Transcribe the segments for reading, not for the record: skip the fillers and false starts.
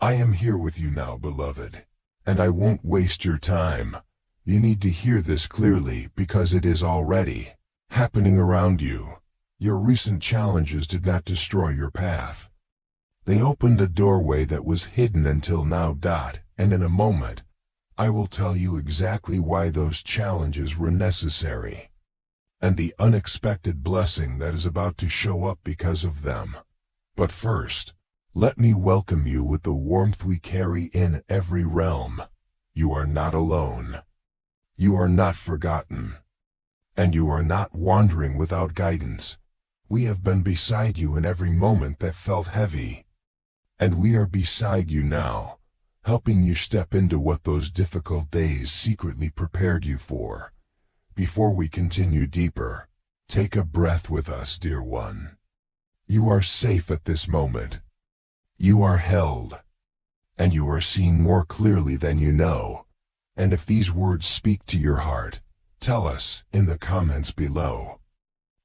I am here with you now, beloved, and I won't waste your time. You need to hear this clearly because it is already happening around you. Your recent challenges did not destroy your path. They opened a doorway that was hidden until now. And in a moment, I will tell you exactly why those challenges were necessary, and the unexpected blessing that is about to show up because of them. But first, let me welcome you with the warmth we carry in every realm. You are not alone. You are not forgotten. And you are not wandering without guidance. We have been beside you in every moment that felt heavy. And we are beside you now, helping you step into what those difficult days secretly prepared you for. Before we continue deeper, take a breath with us, dear one. You are safe at this moment. You are held. And you are seen more clearly than you know. And if these words speak to your heart, tell us in the comments below.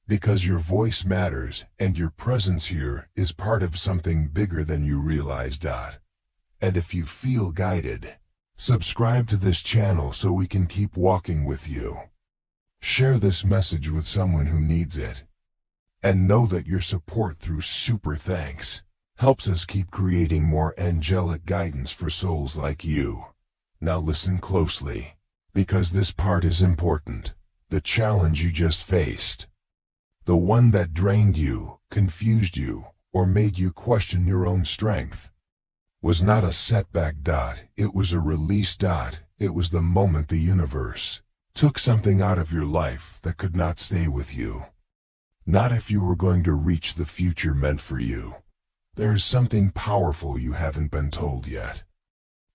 Because your voice matters and your presence here is part of something bigger than you realize. And if you feel guided, subscribe to this channel so we can keep walking with you. Share this message with someone who needs it. And know that your support through super thanks helps us keep creating more angelic guidance for souls like you. Now listen closely, because this part is important. The challenge you just faced, the one that drained you, confused you, or made you question your own strength, was not a setback. It was a release. It was the moment the universe took something out of your life that could not stay with you. Not if you were going to reach the future meant for you. There is something powerful you haven't been told yet.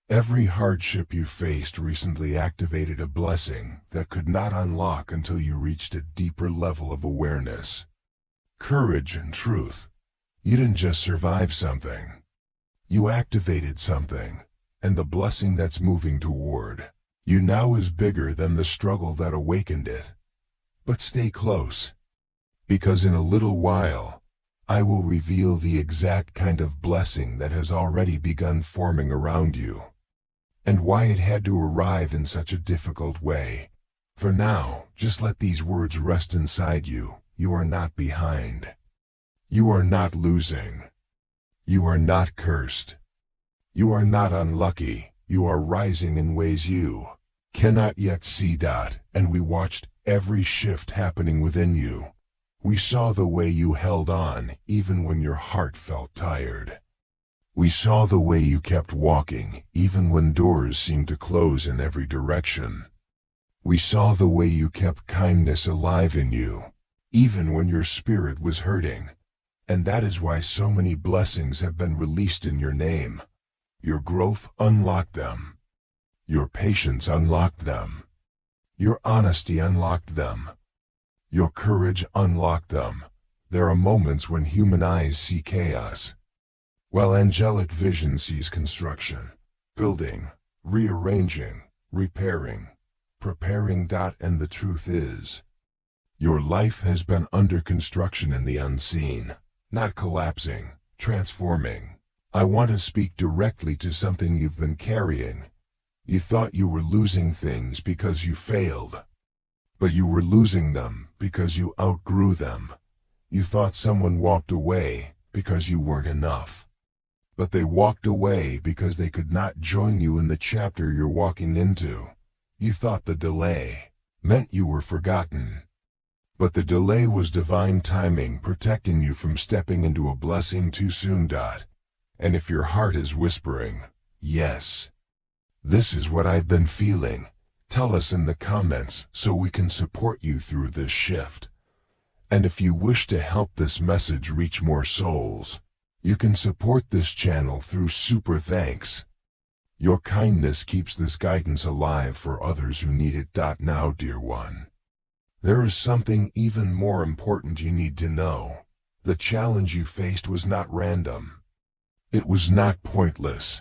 Every hardship you faced recently activated a blessing that could not unlock until you reached a deeper level of awareness, courage, and truth. You didn't just survive something. You activated something, and the blessing that's moving toward you now is bigger than the struggle that awakened it. But stay close, because in a little while, I will reveal the exact kind of blessing that has already begun forming around you, and why it had to arrive in such a difficult way. For now, just let these words rest inside you. You are not behind. You are not losing. You are not cursed. You are not unlucky. You are rising in ways you cannot yet see. And we watched every shift happening within you. We saw the way you held on even when your heart felt tired. We saw the way you kept walking even when doors seemed to close in every direction. We saw the way you kept kindness alive in you, even when your spirit was hurting. And that is why so many blessings have been released in your name. Your growth unlocked them. Your patience unlocked them. Your honesty unlocked them. Your courage unlocked them. There are moments when human eyes see chaos, while angelic vision sees construction, building, rearranging, repairing, preparing. And the truth is, your life has been under construction in the unseen, not collapsing, transforming. I want to speak directly to something you've been carrying. You thought you were losing things because you failed, but you were losing them because you outgrew them. You thought someone walked away because you weren't enough, but they walked away because they could not join you in the chapter you're walking into. You thought the delay meant you were forgotten, but the delay was divine timing protecting you from stepping into a blessing too soon. And if your heart is whispering, yes, this is what I've been feeling, tell us in the comments so we can support you through this shift. And if you wish to help this message reach more souls, you can support this channel through super thanks. Your kindness keeps this guidance alive for others who need it. Now, dear one, there is something even more important you need to know. The challenge you faced was not random. It was not pointless.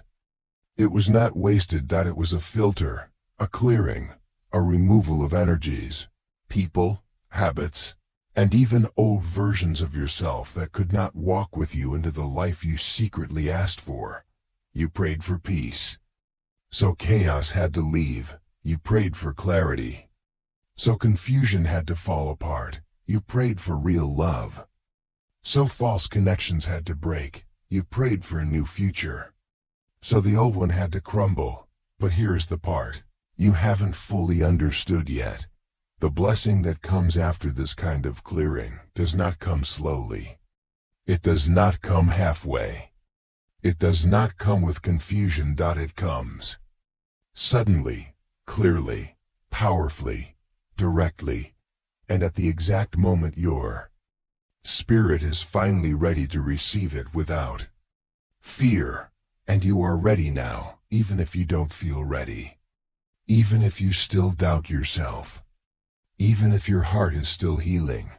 It was not wasted. It was a filter, a clearing, a removal of energies, people, habits, and even old versions of yourself that could not walk with you into the life you secretly asked for. You prayed for peace. So chaos had to leave. You prayed for clarity. So confusion had to fall apart. You prayed for real love. So false connections had to break. You prayed for a new future. So the old one had to crumble. But here's the part you haven't fully understood yet. The blessing that comes after this kind of clearing does not come slowly. It does not come halfway. It does not come with confusion. It comes suddenly, clearly, powerfully, directly, and at the exact moment your spirit is finally ready to receive it without fear. And you are ready now, even if you don't feel ready. Even if you still doubt yourself. Even if your heart is still healing.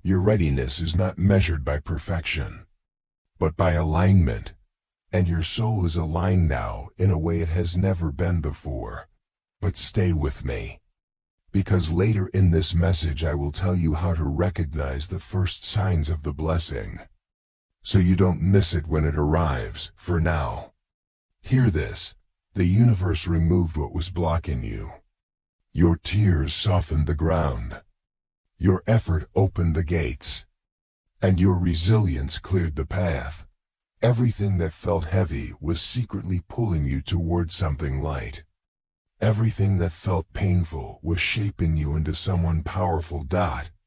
Your readiness is not measured by perfection, but by alignment. And your soul is aligned now in a way it has never been before. But stay with me, because later in this message I will tell you how to recognize the first signs of the blessing, so you don't miss it when it arrives. For now, hear this. The universe removed what was blocking you. Your tears softened the ground. Your effort opened the gates. And your resilience cleared the path. Everything that felt heavy was secretly pulling you toward something light. Everything that felt painful was shaping you into someone powerful.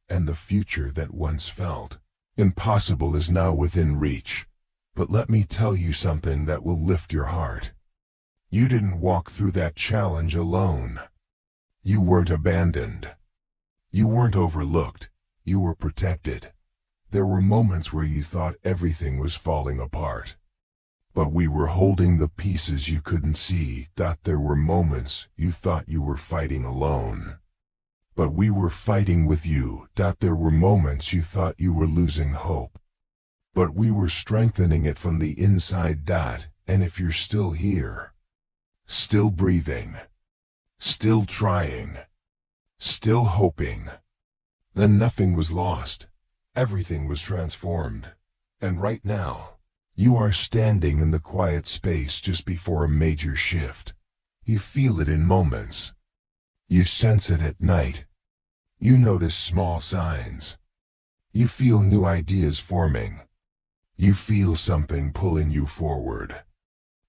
And the future that once felt impossible is now within reach. But let me tell you something that will lift your heart. You didn't walk through that challenge alone. You weren't abandoned. You weren't overlooked. You were protected. There were moments where you thought everything was falling apart. But we were holding the pieces you couldn't see. There were moments you thought you were fighting alone. But we were fighting with you. There were moments you thought you were losing hope. But we were strengthening it from the inside. And if you're still here, still breathing, still trying, still hoping, then nothing was lost. Everything was transformed. And right now, you are standing in the quiet space just before a major shift. You feel it in moments. You sense it at night. You notice small signs. You feel new ideas forming. You feel something pulling you forward.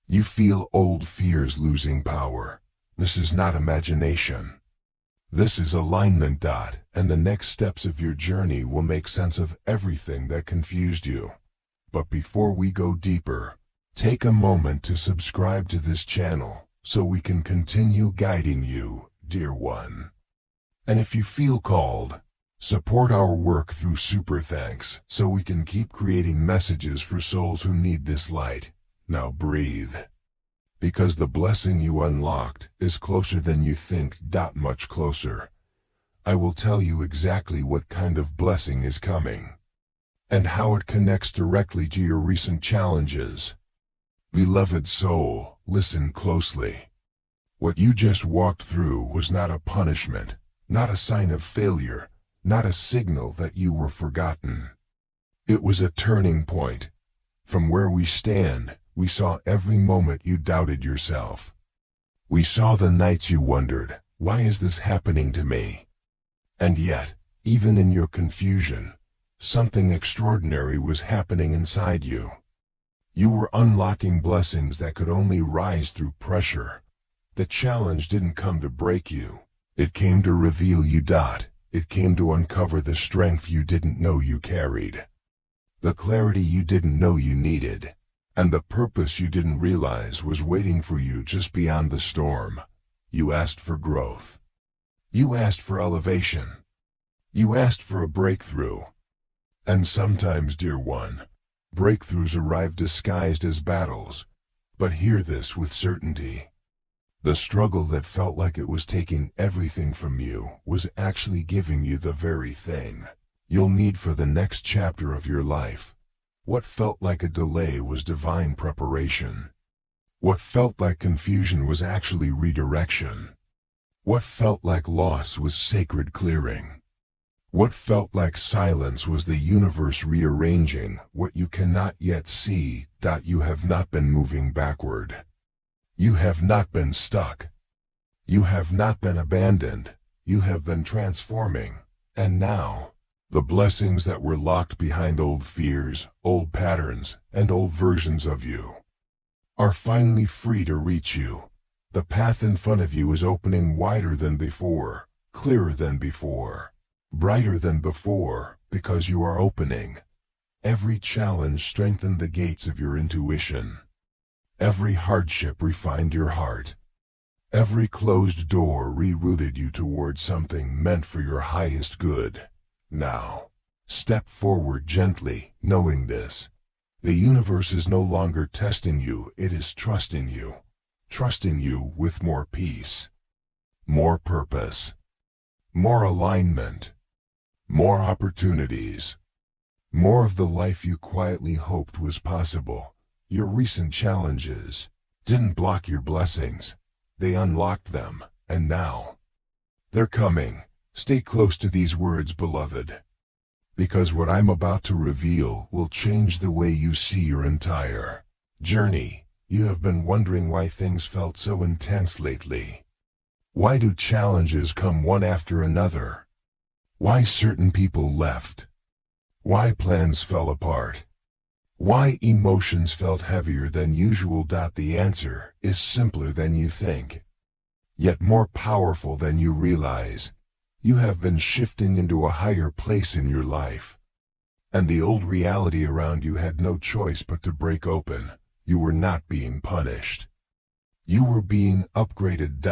You feel old fears losing power. This is not imagination. This is alignment. And the next steps of your journey will make sense of everything that confused you. But before we go deeper, take a moment to subscribe to this channel so we can continue guiding you, dear one. And if you feel called, support our work through super thanks so we can keep creating messages for souls who need this light. Now breathe. Because the blessing you unlocked is closer than you think. Much closer. I will tell you exactly what kind of blessing is coming, and how it connects directly to your recent challenges. Beloved soul, listen closely. What you just walked through was not a punishment, not a sign of failure, not a signal that you were forgotten. It was a turning point. From where we stand, we saw every moment you doubted yourself. We saw the nights you wondered, why is this happening to me? And yet, even in your confusion, something extraordinary was happening inside you. You were unlocking blessings that could only rise through pressure. The challenge didn't come to break you. It came to reveal you. It came to uncover the strength you didn't know you carried, the clarity you didn't know you needed, and the purpose you didn't realize was waiting for you just beyond the storm. You asked for growth. You asked for elevation. You asked for a breakthrough. And sometimes, dear one, breakthroughs arrive disguised as battles. But hear this with certainty. The struggle that felt like it was taking everything from you was actually giving you the very thing you'll need for the next chapter of your life. What felt like a delay was divine preparation. What felt like confusion was actually redirection. What felt like loss was sacred clearing. What felt like silence was the universe rearranging what you cannot yet see. You have not been moving backward. You have not been stuck. You have not been abandoned. You have been transforming. And now, the blessings that were locked behind old fears, old patterns, and old versions of you are finally free to reach you. The path in front of you is opening wider than before, clearer than before, brighter than before, because you are opening. Every challenge strengthened the gates of your intuition. Every hardship refined your heart. Every closed door rerouted you towards something meant for your highest good. Now, step forward gently, knowing this. The universe is no longer testing you, it is trusting you. Trusting you with more peace, more purpose, more alignment, more opportunities, more of the life you quietly hoped was possible. Your recent challenges didn't block your blessings, they unlocked them, and now they're coming. Stay close to these words, beloved, because what I'm about to reveal will change the way you see your entire journey. You have been wondering why things felt so intense lately. Why do challenges come one after another? Why certain people left? Why plans fell apart? Why emotions felt heavier than usual? The answer is simpler than you think, yet more powerful than you realize. You have been shifting into a higher place in your life, and the old reality around you had no choice but to break open. You were not being punished. You were being upgraded.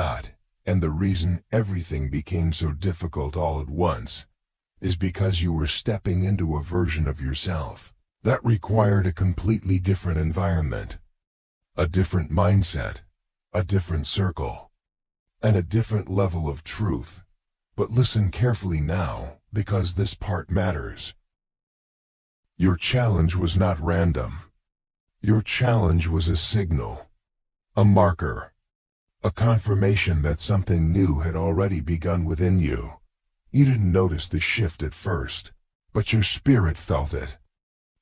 And the reason everything became so difficult all at once is because you were stepping into a version of yourself that required a completely different environment, a different mindset, a different circle, and a different level of truth. But listen carefully now, because this part matters. Your challenge was not random. Your challenge was a signal, a marker, a confirmation that something new had already begun within you. You didn't notice the shift at first, but your spirit felt it.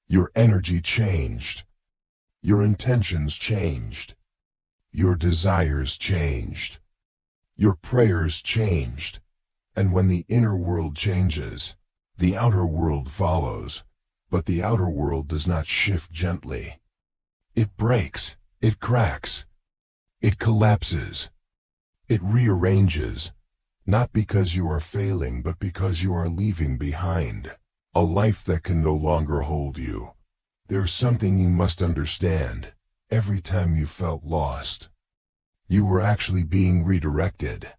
Your energy changed. Your intentions changed. Your desires changed. Your prayers changed. And when the inner world changes, the outer world follows. But the outer world does not shift gently. It breaks, it cracks, it collapses, it rearranges, not because you are failing but because you are leaving behind a life that can no longer hold you. There's something you must understand. Every time you felt lost, you were actually being redirected.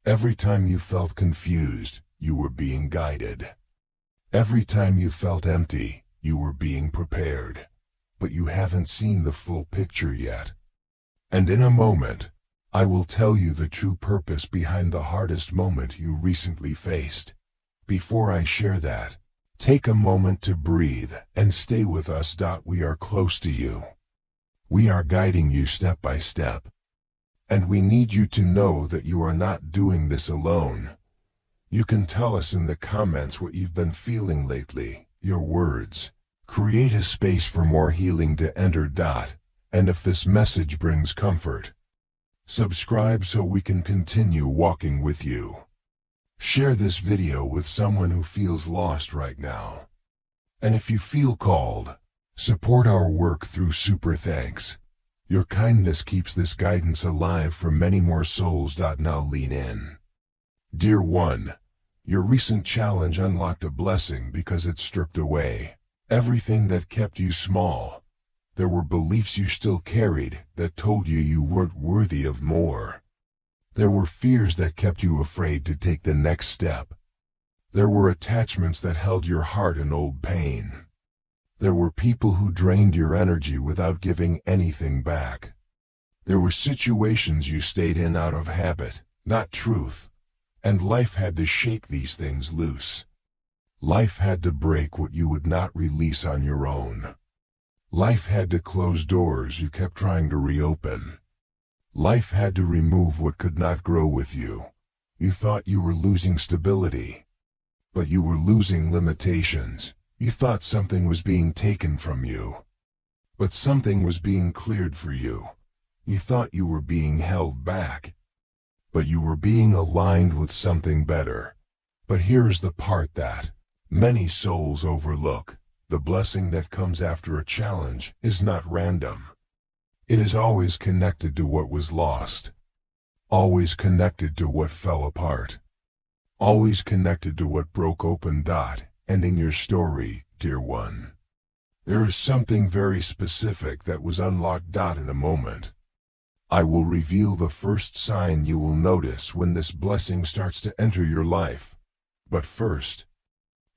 Every time you felt confused, you were being guided. Every time you felt empty, you were being prepared. But you haven't seen the full picture yet. And in a moment, I will tell you the true purpose behind the hardest moment you recently faced. Before I share that, take a moment to breathe and stay with us. We are close to you. We are guiding you step by step. And we need you to know that you are not doing this alone. You can tell us in the comments what you've been feeling lately, your words. Create a space for more healing to enter. And if this message brings comfort, subscribe so we can continue walking with you. Share this video with someone who feels lost right now. And if you feel called, support our work through super thanks. Your kindness keeps this guidance alive for many more souls. Now lean in. Dear one, your recent challenge unlocked a blessing because it stripped away everything that kept you small. There were beliefs you still carried that told you you weren't worthy of more. There were fears that kept you afraid to take the next step. There were attachments that held your heart in old pain. There were people who drained your energy without giving anything back. There were situations you stayed in out of habit, not truth. And life had to shake these things loose. Life had to break what you would not release on your own. Life had to close doors you kept trying to reopen. Life had to remove what could not grow with you. You thought you were losing stability. But you were losing limitations. You thought something was being taken from you. But something was being cleared for you. You thought you were being held back. But you were being aligned with something better. But here's the part that many souls overlook. The blessing that comes after a challenge is not random. It is always connected to what was lost. Always connected to what fell apart. Always connected to what broke open. Ending your story, dear one. There is something very specific that was unlocked. In a moment, I will reveal the first sign you will notice when this blessing starts to enter your life. But first,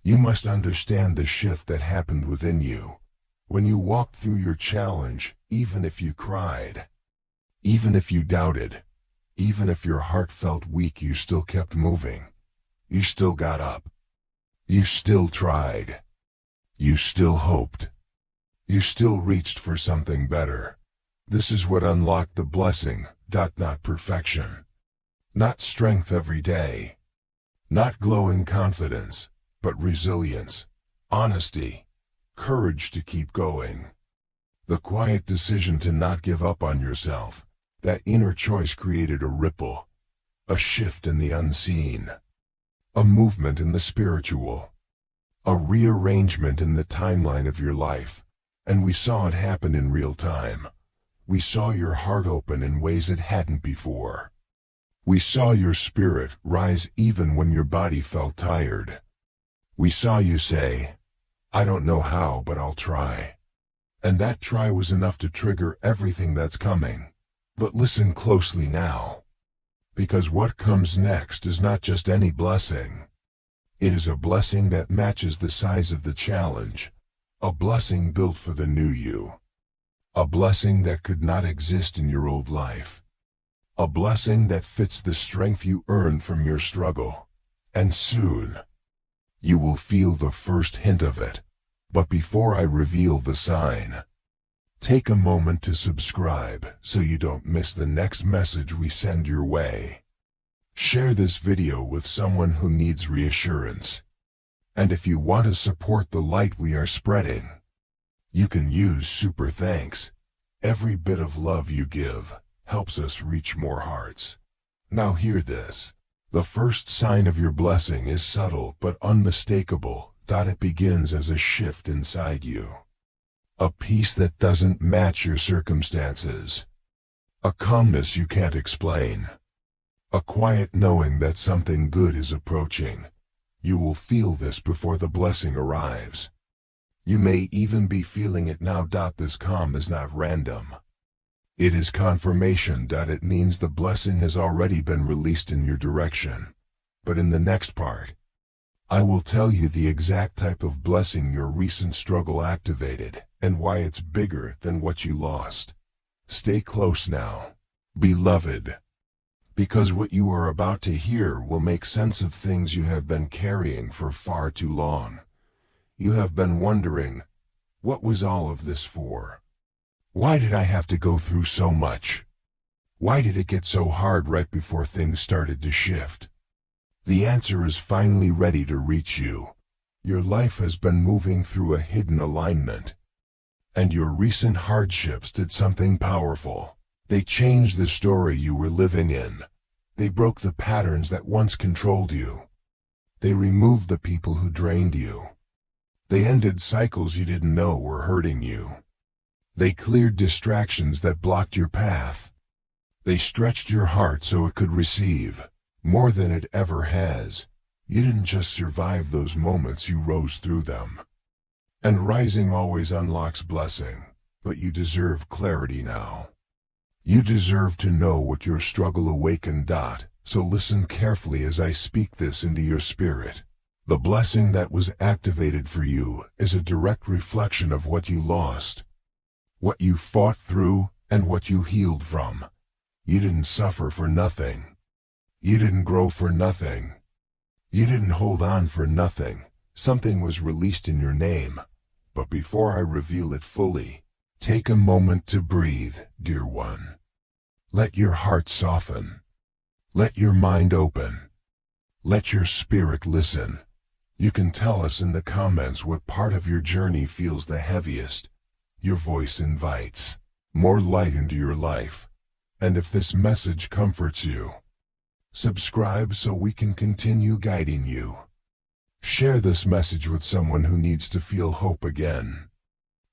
you must understand the shift that happened within you. When you walked through your challenge, even if you cried, even if you doubted, even if your heart felt weak, you still kept moving. You still got up. You still tried. You still hoped. You still reached for something better. This is what unlocked the blessing. Not perfection. Not strength every day. Not glowing confidence, but resilience, honesty, courage to keep going. The quiet decision to not give up on yourself. That inner choice created a ripple, a shift in the unseen, a movement in the spiritual, a rearrangement in the timeline of your life. And we saw it happen in real time. We saw your heart open in ways it hadn't before. We saw your spirit rise even when your body felt tired. We saw you say, "I don't know how, but I'll try." And that try was enough to trigger everything that's coming. But listen closely now. Because what comes next is not just any blessing. It is a blessing that matches the size of the challenge. A blessing built for the new you. A blessing that could not exist in your old life. A blessing that fits the strength you earned from your struggle. And soon, you will feel the first hint of it. But before I reveal the sign, take a moment to subscribe so you don't miss the next message we send your way. Share this video with someone who needs reassurance. And if you want to support the light we are spreading, you can use super thanks. Every bit of love you give helps us reach more hearts. Now hear this. The first sign of your blessing is subtle but unmistakable. It begins as a shift inside you. A peace that doesn't match your circumstances. A calmness you can't explain. A quiet knowing that something good is approaching. You will feel this before the blessing arrives. You may even be feeling it now. This calm is not random. It is confirmation. It means the blessing has already been released in your direction. But in the next part, I will tell you the exact type of blessing your recent struggle activated, and why it's bigger than what you lost. Stay close now, beloved. Because what you are about to hear will make sense of things you have been carrying for far too long. You have been wondering, what was all of this for? Why did I have to go through so much? Why did it get so hard right before things started to shift? The answer is finally ready to reach you. Your life has been moving through a hidden alignment. And your recent hardships did something powerful. They changed the story you were living in. They broke the patterns that once controlled you. They removed the people who drained you. They ended cycles you didn't know were hurting you. They cleared distractions that blocked your path. They stretched your heart so it could receive more than it ever has. You didn't just survive those moments, you rose through them. And rising always unlocks blessing, but you deserve clarity now. You deserve to know what your struggle awakened. So listen carefully as I speak this into your spirit. The blessing that was activated for you is a direct reflection of what you lost, what you fought through, and what you healed from. You didn't suffer for nothing. You didn't grow for nothing. You didn't hold on for nothing. Something was released in your name. But before I reveal it fully, take a moment to breathe, dear one. Let your heart soften. Let your mind open. Let your spirit listen. You can tell us in the comments what part of your journey feels the heaviest. Your voice invites more light into your life. And if this message comforts you, subscribe so we can continue guiding you. Share this message with someone who needs to feel hope again.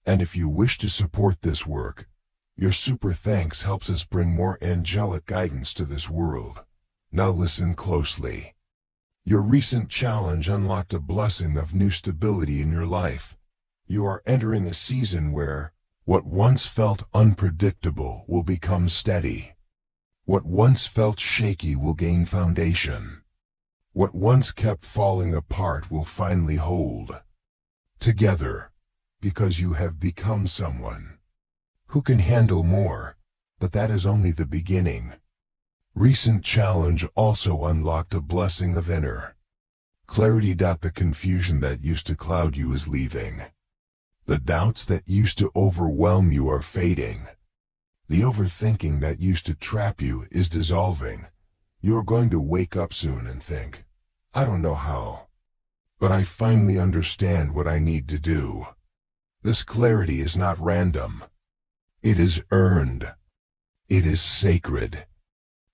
And if you wish to support this work, your super thanks helps us bring more angelic guidance to this world. Now listen closely. Your recent challenge unlocked a blessing of new stability in your life. You are entering a season where what once felt unpredictable will become steady. What once felt shaky will gain foundation. What once kept falling apart will finally hold together, because you have become someone who can handle more, but that is only the beginning. Recent challenge also unlocked a blessing of inner clarity. The confusion that used to cloud you is leaving. The doubts that used to overwhelm you are fading. The overthinking that used to trap you is dissolving. You're going to wake up soon and think, I don't know how, but I finally understand what I need to do. This clarity is not random. It is earned. It is sacred.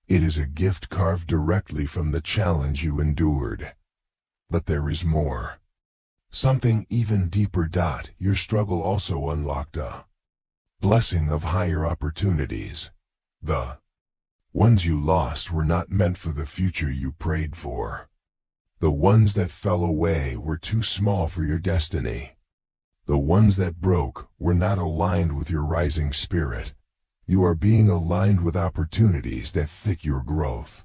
It is a gift carved directly from the challenge you endured. But there is more. Something even deeper. Your struggle also unlocked a blessing of higher opportunities. The ones you lost were not meant for the future you prayed for. The ones that fell away were too small for your destiny. The ones that broke were not aligned with your rising spirit. You are being aligned with opportunities that fit your growth,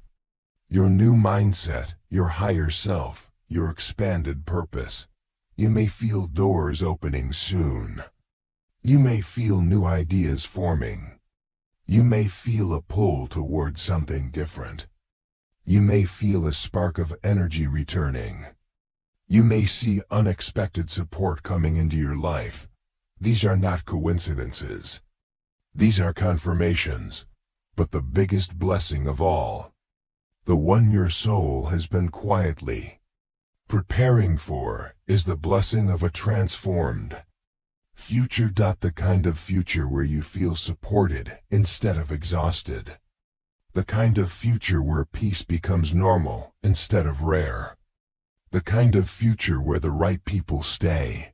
your new mindset, your higher self, your expanded purpose. You may feel doors opening soon. You may feel new ideas forming. You may feel a pull towards something different. You may feel a spark of energy returning. You may see unexpected support coming into your life. These are not coincidences. These are confirmations. But the biggest blessing of all, the one your soul has been quietly preparing for, is the blessing of a transformed future. The kind of future where you feel supported instead of exhausted. The kind of future where peace becomes normal instead of rare. The kind of future where the right people stay.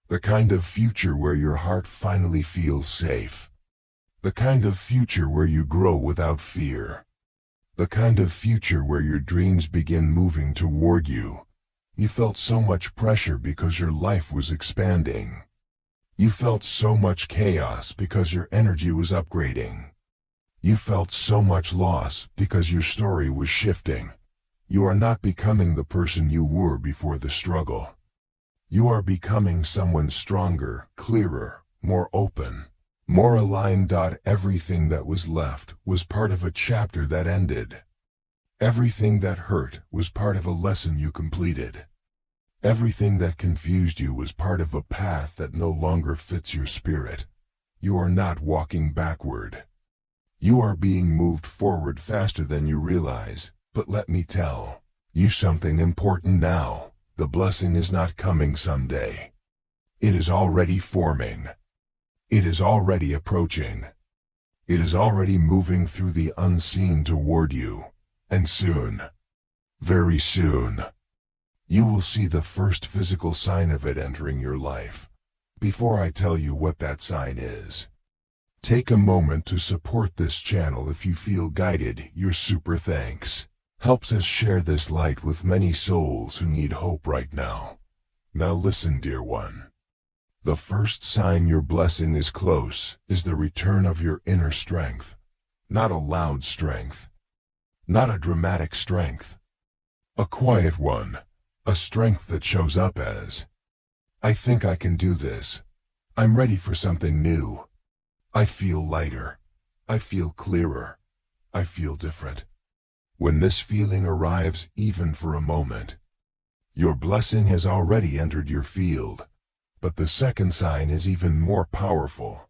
The kind of future where your heart finally feels safe. The kind of future where you grow without fear. The kind of future where your dreams begin moving toward you. You felt so much pressure because your life was expanding. You felt so much chaos because your energy was upgrading. You felt so much loss because your story was shifting. You are not becoming the person you were before the struggle. You are becoming someone stronger, clearer, more open, more aligned. Everything that was left was part of a chapter that ended. Everything that hurt was part of a lesson you completed. Everything that confused you was part of a path that no longer fits your spirit. You are not walking backward. You are being moved forward faster than you realize. But let me tell you something important now. The blessing is not coming someday. It is already forming. It is already approaching. It is already moving through the unseen toward you. And soon, very soon, you will see the first physical sign of it entering your life. Before I tell you what that sign is, take a moment to support this channel if you feel guided. Your super thanks helps us share this light with many souls who need hope right now. Now listen, dear one. The first sign your blessing is close is the return of your inner strength. Not a loud strength. Not a dramatic strength. A quiet one. A strength that shows up as, I think I can do this. I'm ready for something new. I feel lighter. I feel clearer. I feel different. When this feeling arrives, even for a moment, your blessing has already entered your field. But the second sign is even more powerful.